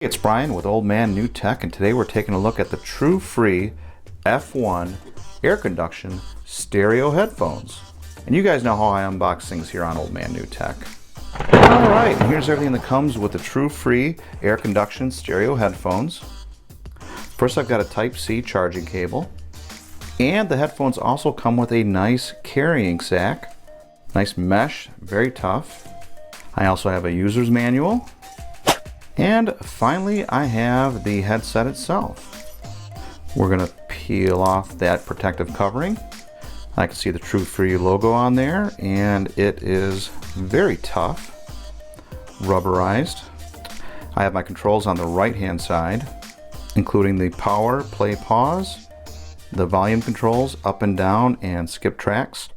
It's Brian with Old Man New Tech, and today we're taking a look at the TrueFree F1 air conduction stereo headphones. And you guys know how I unbox things here on Old Man New Tech. Alright, and here's everything that comes with the TrueFree air conduction stereo headphones. First, I've got a Type-C charging cable. And the headphones also come with a nice carrying sack. Nice mesh, very tough. I also have a user's manual. And finally, I have the headset itself. We're going to peel off that protective covering. I can see the TrueFree logo on there, and it is very tough, rubberized. I have my controls on the right-hand side, including the power, play, pause, the volume controls, up and down, and skip tracks.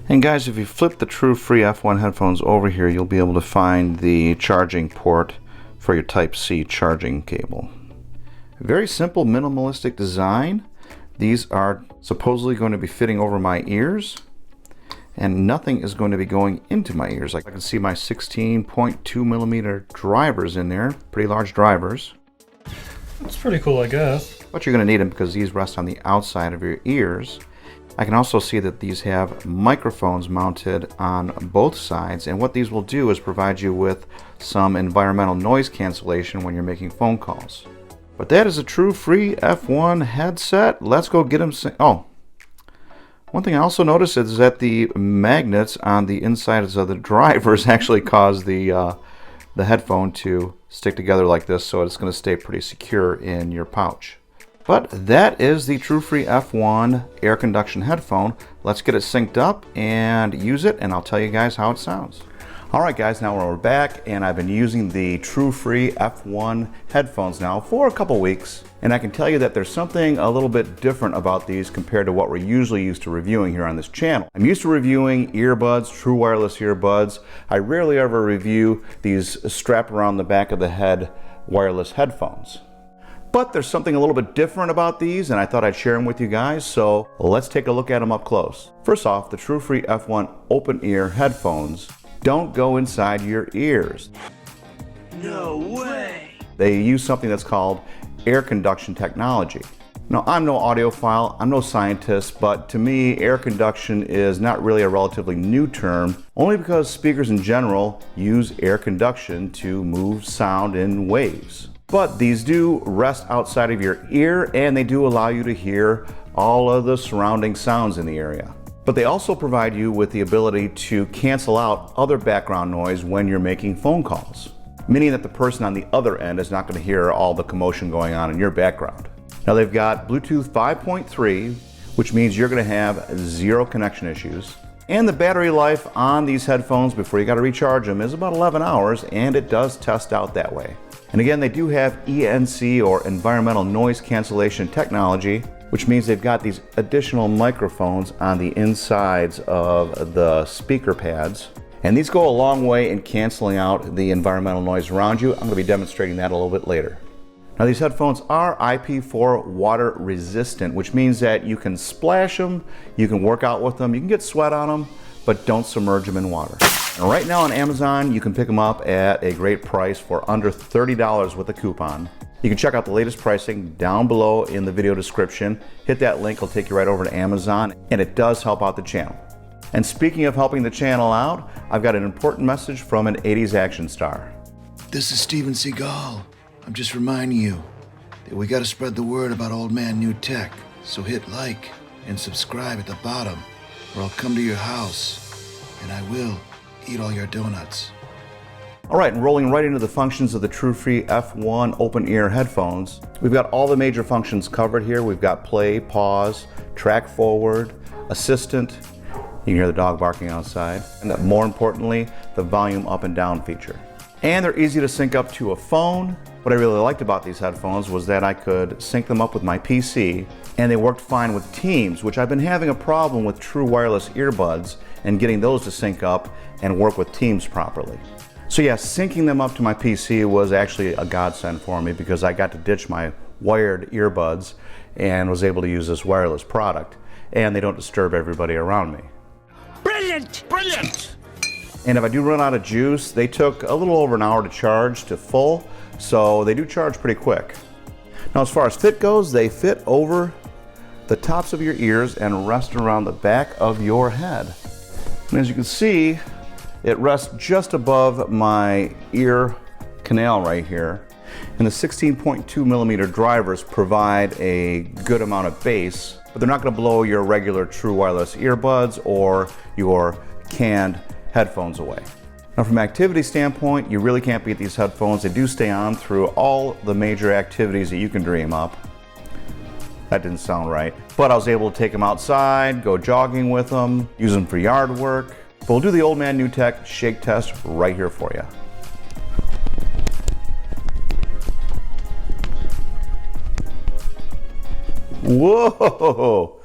And guys, if you flip the TrueFree F1 headphones over here, you'll be able to find the charging port for your Type-C charging cable. Very simple, minimalistic design. These are supposedly going to be fitting over my ears, and nothing is going to be going into my ears. I can see my 16.2 millimeter drivers in there, pretty large drivers. It's pretty cool, I guess. But you're going to need them because these rest on the outside of your ears. I can also see that these have microphones mounted on both sides, and what these will do is provide you with some environmental noise cancellation when you're making phone calls. But that is a TrueFree F1 headset. Let's go get them. Oh, one thing I also noticed is that the magnets on the insides of the drivers actually cause the headphone to stick together like this, so it's going to stay pretty secure in your pouch. But that is the TrueFree F1 air conduction headphone. Let's get it synced up and use it, and I'll tell you guys how it sounds. Alright guys, now we're back, and I've been using the TrueFree F1 headphones now for a couple weeks, and I can tell you that there's something a little bit different about these compared to what we're usually used to reviewing here on this channel. I'm used to reviewing earbuds, true wireless earbuds. I rarely ever review these strap around the back of the head wireless headphones. But there's something a little bit different about these, and I thought I'd share them with you guys, so let's take a look at them up close. First off, the TrueFree F1 open ear headphones don't go inside your ears. No way! They use something that's called air conduction technology. Now, I'm no audiophile, I'm no scientist, but to me, air conduction is not really a relatively new term, only because speakers in general use air conduction to move sound in waves. But these do rest outside of your ear, and they do allow you to hear all of the surrounding sounds in the area. But they also provide you with the ability to cancel out other background noise when you're making phone calls, meaning that the person on the other end is not going to hear all the commotion going on in your background. Now, they've got Bluetooth 5.3, which means you're going to have zero connection issues. And the battery life on these headphones before you got to recharge them is about 11 hours, and it does test out that way. And again, they do have ENC, or environmental noise cancellation technology, which means they've got these additional microphones on the insides of the speaker pads. And these go a long way in canceling out the environmental noise around you. I'm going to be demonstrating that a little bit later. Now, these headphones are IP4 water resistant, which means that you can splash them, you can work out with them, you can get sweat on them, but don't submerge them in water. Now, right now on Amazon, you can pick them up at a great price for under $30 with a coupon. You can check out the latest pricing down below in the video description. Hit that link, it'll take you right over to Amazon, and it does help out the channel. And speaking of helping the channel out, I've got an important message from an 80s action star. This is Steven Seagal. I'm just reminding you that we gotta spread the word about Old Man New Tech. So hit like and subscribe at the bottom, or I'll come to your house and I will eat all your donuts. Alright, and rolling right into the functions of the TrueFree F1 open ear headphones. We've got all the major functions covered here. We've got play, pause, track forward, assistant. You can hear the dog barking outside. And more importantly, the volume up and down feature. And they're easy to sync up to a phone. What I really liked about these headphones was that I could sync them up with my PC, and they worked fine with Teams, which I've been having a problem with true wireless earbuds and getting those to sync up and work with Teams properly. So yeah, syncing them up to my PC was actually a godsend for me because I got to ditch my wired earbuds and was able to use this wireless product, and they don't disturb everybody around me. Brilliant! Brilliant! And if I do run out of juice, they took a little over an hour to charge to full, so they do charge pretty quick. Now as far as fit goes, they fit over the tops of your ears and rest around the back of your head. And as you can see, it rests just above my ear canal right here. And the 16.2 millimeter drivers provide a good amount of bass, but they're not going to blow your regular true wireless earbuds or your canned headphones away. Now from an activity standpoint, you really can't beat these headphones. They do stay on through all the major activities that you can dream up. That didn't sound right. But I was able to take them outside, go jogging with them, use them for yard work. But we'll do the old man new tech shake test right here for you. Whoa!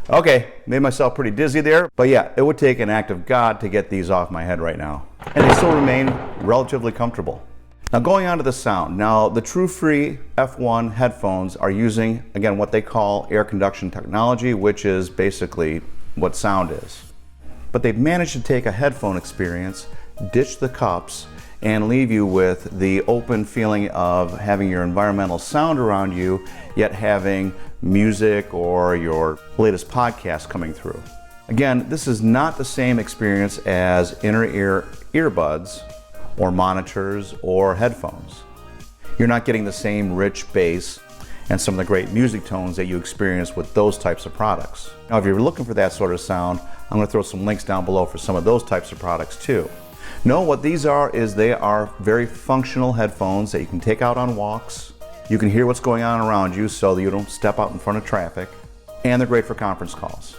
Okay, made myself pretty dizzy there, but yeah, it would take an act of God to get these off my head right now. And they still remain relatively comfortable. Now going on to the sound. Now the TrueFree F1 headphones are using, again, what they call air conduction technology, which is basically what sound is. But they've managed to take a headphone experience, ditch the cups, and leave you with the open feeling of having your environmental sound around you, yet having music or your latest podcast coming through. Again, this is not the same experience as inner ear earbuds or monitors or headphones. You're not getting the same rich bass and some of the great music tones that you experience with those types of products. Now, if you're looking for that sort of sound, I'm going to throw some links down below for some of those types of products too. No, what these are is they are very functional headphones that you can take out on walks. You can hear what's going on around you so that you don't step out in front of traffic. And they're great for conference calls.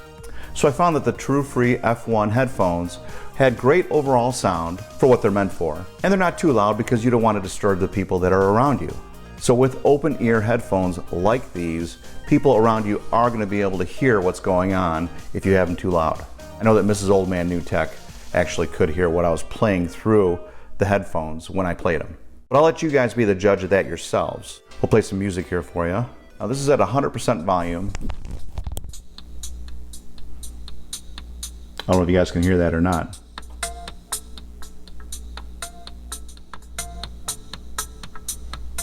So I found that the TrueFree F1 headphones had great overall sound for what they're meant for. And they're not too loud because you don't want to disturb the people that are around you. So with open ear headphones like these, people around you are going to be able to hear what's going on if you have them too loud. I know that Mrs. Old Man New Tech actually could hear what I was playing through the headphones when I played them. But I'll let you guys be the judge of that yourselves. We'll play some music here for you. Now this is at 100% volume. I don't know if you guys can hear that or not.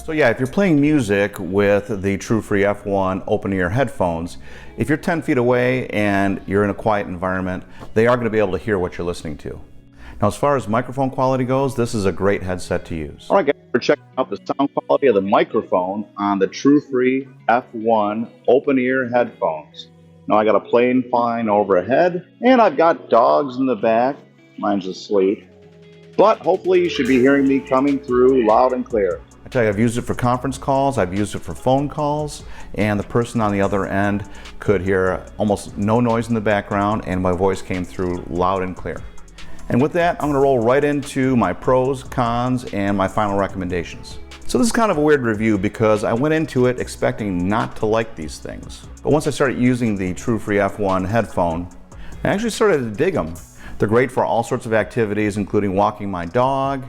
So yeah, if you're playing music with the TrueFree F1 open ear headphones, if you're 10 feet away and you're in a quiet environment, they are going to be able to hear what you're listening to. Now, as far as microphone quality goes, this is a great headset to use. All right, guys, we're checking out the sound quality of the microphone on the TrueFree F1 open ear headphones. Now I got a plane flying overhead, and I've got dogs in the back. Mine's asleep. But hopefully you should be hearing me coming through loud and clear. I tell you, I've used it for conference calls, I've used it for phone calls, and the person on the other end could hear almost no noise in the background, and my voice came through loud and clear. And with that, I'm going to roll right into my pros, cons, and my final recommendations. So this is kind of a weird review because I went into it expecting not to like these things. But once I started using the TrueFree F1 headphone, I actually started to dig them. They're great for all sorts of activities, including walking my dog,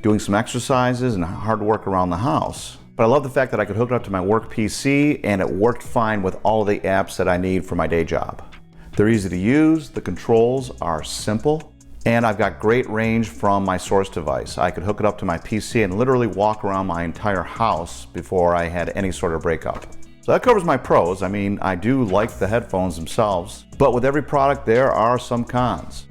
doing some exercises, and hard work around the house. But I love the fact that I could hook it up to my work PC and it worked fine with all of the apps that I need for my day job. They're easy to use, the controls are simple, and I've got great range from my source device. I could hook it up to my PC and literally walk around my entire house before I had any sort of breakup. So that covers my pros. I mean, I do like the headphones themselves, but with every product there are some cons.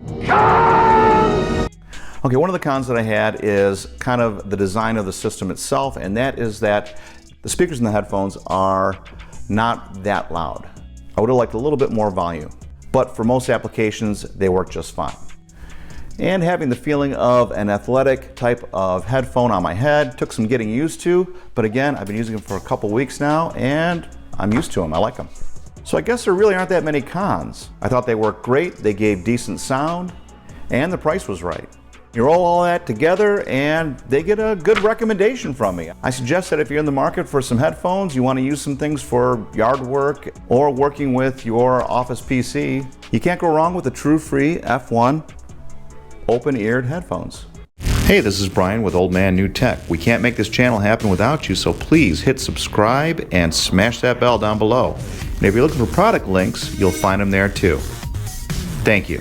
Okay, one of the cons that I had is kind of the design of the system itself, and that is that the speakers in the headphones are not that loud. I would have liked a little bit more volume, but for most applications, they work just fine. And having the feeling of an athletic type of headphone on my head took some getting used to, but again, I've been using them for a couple weeks now, and I'm used to them. I like them. So I guess there really aren't that many cons. I thought they worked great, they gave decent sound, and the price was right. You roll all that together and they get a good recommendation from me. I suggest that if you're in the market for some headphones, you want to use some things for yard work or working with your office PC, you can't go wrong with the TrueFree F1 open-eared headphones. Hey, this is Brian with Old Man New Tech. We can't make this channel happen without you, so please hit subscribe and smash that bell down below. And if you're looking for product links, you'll find them there too. Thank you.